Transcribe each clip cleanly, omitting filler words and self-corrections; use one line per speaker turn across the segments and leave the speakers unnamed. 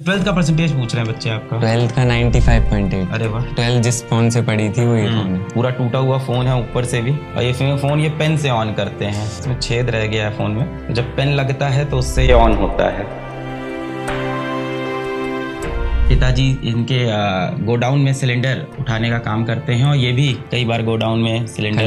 Twelfth का percentage पूछ रहे हैं बच्चे आपका।
12th का 95.8।
अरे वाह।
12 जिस फोन से पड़ी थी वही फोन है।
पूरा टूटा हुआ फोन है ऊपर से भी, और ये फोन ये पेन से ऑन करते हैं, इसमें छेद रह गया है फोन में, जब पेन लगता है तो उससे ये ऑन होता है। पिताजी इनके गोडाउन में सिलेंडर उठाने का काम करते हैं, और ये भी कई बार गोडाउन में सिलेंडर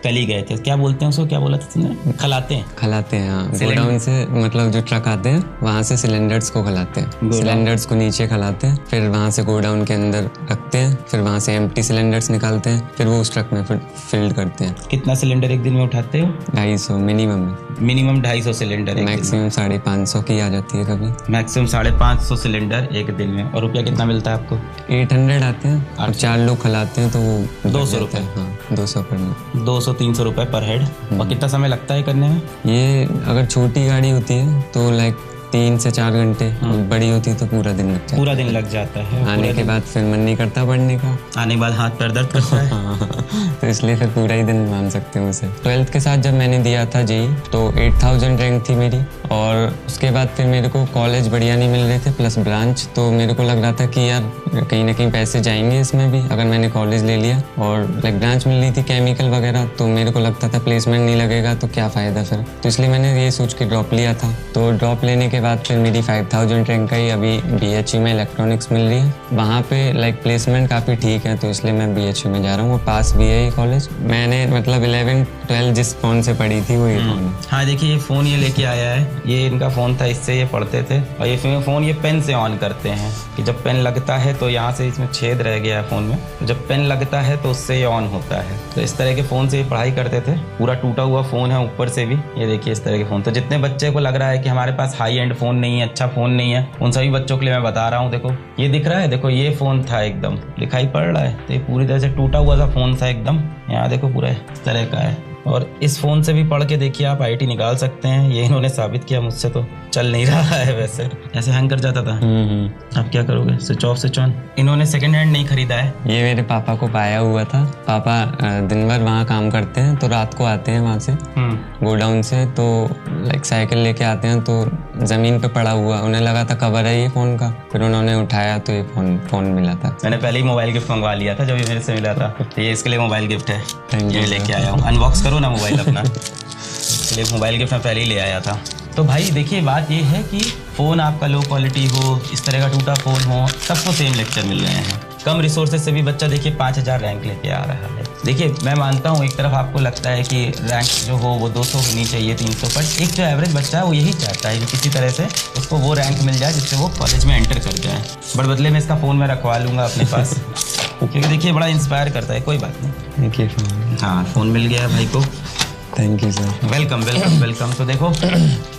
कल ही गए थे। क्या बोलते हैं उसको, क्या बोला था तुमने? खलाते हैं हाँ। गोडाउन से मतलब जो ट्रक आते हैं वहाँ से सिलेंडर्स को खलाते हैं, सिलेंडर्स को नीचे खलाते हैं, फिर वहाँ से गोडाउन के अंदर रखते हैं, फिर वहाँ से एम्प्टी सिलेंडर्स निकालते हैं, फिर वो उस ट्रक में फिर फिल्ड करते हैं। कितना सिलेंडर एक दिन में उठाते हो?
250
मिनिमम 250 सिलेंडर।
मैक्सिमम 550 की आ जाती है कभी।
मैक्सिमम 550 सिलेंडर एक दिन में। और रुपया कितना मिलता है आपको?
800 आते हैं, और 4 लोग खिलाते हैं तो वो
200 रुपये।
हाँ 200 पर
200-300 रुपये पर हेड। और कितना समय लगता है करने में?
ये अगर छोटी गाड़ी होती है तो लाइक 3 से 4 घंटे, बड़ी होती तो पूरा दिन लगता है।
पूरा दिन लग जाता है।
आने के बाद फिर मन नहीं करता पढ़ने का,
आने के बाद हाथ पैर दर्द करता है।
तो इसलिए फिर पूरा ही दिन मान सकते हैं उसे। 12th के साथ जब मैंने दिया था जेई तो 8000 रैंक थी मेरी, और उसके बाद फिर मेरे को कॉलेज बढ़िया नहीं मिल रहे थे प्लस ब्रांच, तो मेरे को लग रहा था कि यार कहीं ना कहीं पैसे जाएंगे इसमें भी अगर मैंने कॉलेज ले लिया, और लाइक ब्रांच मिल रही थी केमिकल वगैरह, तो मेरे को लगता था प्लेसमेंट नहीं लगेगा तो क्या फ़ायदा फिर, तो इसलिए मैंने ये सोच के ड्रॉप लिया था। तो ड्रॉप लेने के बाद फिर मेरी 5000 रैंक आई, अभी BHU में इलेक्ट्रॉनिक्स मिल रही है, वहाँ पे लाइक प्लेसमेंट काफ़ी ठीक है, तो इसलिए मैं BHU में जा रहा हूँ। वो पास भी है ये कॉलेज। मैंने मतलब 11-12 जिस फ़ोन से पढ़ी थी वही फ़ोन है।
हाँ देखिए, ये फ़ोन ये लेके आया है, ये इनका फ़ोन था, इससे ये पढ़ते थे, और ये फ़ोन ये पेन से ऑन करते हैं कि जब पेन लगता है तो यहाँ से इसमें छेद रह गया है फ़ोन में, जब पेन लगता है तो उससे ये ऑन होता है। तो इस तरह के फ़ोन से ये पढ़ाई करते थे। पूरा टूटा हुआ फ़ोन है ऊपर से भी, ये देखिए इस तरह के फ़ोन। तो जितने बच्चे को लग रहा है कि हमारे पास हाई एंड फ़ोन नहीं है, अच्छा फ़ोन नहीं है, उन सभी बच्चों के लिए मैं बता रहा हूँ। देखो ये दिख रहा है, देखो ये फ़ोन था, एकदम दिखाई पड़ रहा है, तो ये पूरी तरह से टूटा हुआ सा फ़ोन था एकदम। यहाँ देखो पूरा इस तरह का है, और इस फ़ोन से भी पढ़ के देखिए आप IIT निकाल सकते हैं। ये इन्होंने साबित किया, मुझसे तो चल नहीं रहा है, वैसे ऐसे हैंग कर जाता था। अब क्या करोगे? Switch off switch on. इन्होंने सेकंड हैंड नहीं खरीदा है, ये
मेरे पापा को पाया हुआ था। पापा दिन भर वहाँ काम करते हैं, तो रात को आते हैं वहाँ से गोडाउन से, तो लाइक साइकिल लेके आते हैं, तो ज़मीन पे पड़ा हुआ, उन्हें लगा था कवर है ये फ़ोन का, फिर उन्होंने उठाया तो ये फ़ोन मिला था।
मैंने पहले ही मोबाइल गिफ्ट मंगवा लिया था जब ये मेरे से मिला था, ये इसके लिए मोबाइल गिफ्ट है, ये लेके आया हूँ। अनबॉक्स करो ना मोबाइल अपना। इसलिए मोबाइल गिफ्ट मैं पहले ही ले आया था। तो भाई देखिए, बात ये है कि फ़ोन आपका लो क्वालिटी हो, इस तरह का टूटा फ़ोन हो, सबको सेम लेक्चर मिल रहे हैं। कम रिसोर्सेज से भी बच्चा देखिए 5000 रैंक लेके आ रहा है। देखिए मैं मानता हूँ एक तरफ आपको लगता है कि रैंक जो हो वो 200 होनी चाहिए, 300, पर एक जो एवरेज बच्चा है वो यही चाहता है कि किसी तरह से उसको वो रैंक मिल जाए जिससे वो कॉलेज में एंटर कर जाए। बट बदले में इसका फ़ोन मैं रखवा लूँगा अपने पास, क्योंकि देखिए बड़ा इंस्पायर करता है। कोई बात नहीं,
देखिए फ़ोन,
हाँ फ़ोन मिल गया है भाई को।
Thank you sir.
वेलकम। तो देखो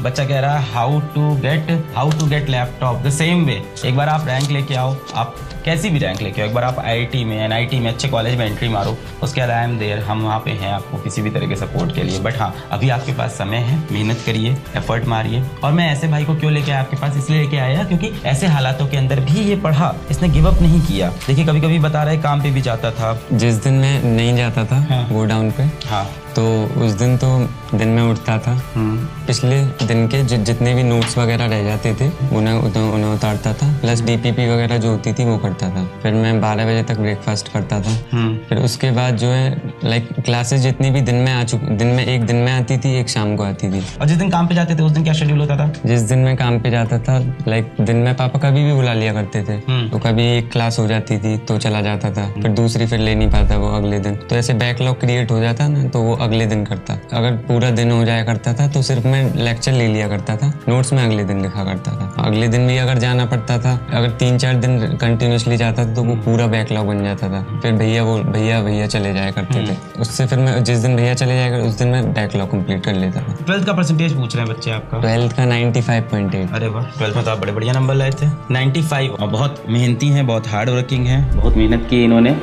बच्चा कह रहा है how to get laptop the same way. एक बार आप रैंक लेके आओ, आप कैसी भी रैंक लेके आओ, एक बार आप IIT में NIT में अच्छे कॉलेज में एंट्री मारो, उसके बाद आई एम देयर, हम वहाँ पे हैं आपको किसी भी तरह के सपोर्ट के लिए। बट हाँ, अभी आपके पास समय है, मेहनत करिए, एफर्ट मारिए। और मैं ऐसे भाई को क्यों लेके आया आपके पास, इसलिए लेके आया क्योंकि ऐसे हालातों के अंदर भी ये पढ़ा, इसने गिव अप नहीं किया। देखिए कभी कभी बता रहे काम पे भी जाता था।
जिस दिन मैं नहीं जाता था गोडाउन पे,
हाँ,
तो उस दिन तो दिन में उठता था, पिछले दिन के जितने भी नोट्स वगैरह रह जाते थे उन्हें उतारता था, प्लस DPP वगैरह जो होती थी वो करता था। फिर मैं 12 बजे तक ब्रेकफास्ट करता था। फिर उसके बाद जो है लाइक क्लासेस जितनी भी दिन में एक दिन में आती थी, एक शाम को आती थी।
और जिस दिन काम पे जाते थे उस दिन क्या शेड्यूल होता था?
जिस दिन मैं काम पे जाता था लाइक दिन में पापा कभी भी बुला लिया करते थे, तो कभी एक क्लास हो जाती थी तो चला जाता था, फिर दूसरी फिर ले नहीं पाता वो अगले दिन, तो ऐसे बैकलॉग क्रिएट हो जाता ना, तो वो अगले दिन करता। अगर पूरा दिन हो जाया करता था तो सिर्फ मैं लेक्चर ले लिया करता था, नोट्स में अगले दिन लिखा करता था। अगले दिन भी अगर जाना पड़ता था, अगर 3-4 दिन कंटिन्यूसली जाता था तो वो पूरा बैकलॉग बन जाता था। फिर भैया चले जाया करते थे, उससे फिर मैं जिस दिन भैया चले जाएगा उस दिन मैं बैकलॉग कंप्लीट कर लेता था।
12th का परसेंटेज पूछ रहे हैं बच्चे आपका।
12th का 95.8।
अरे वाह, 12th में तो आप बड़े बढ़िया नंबर लाए थे। 95। और बहुत मेहनती हैं, बहुत हार्ड वर्किंग हैं, बहुत मेहनत की इन्होंने।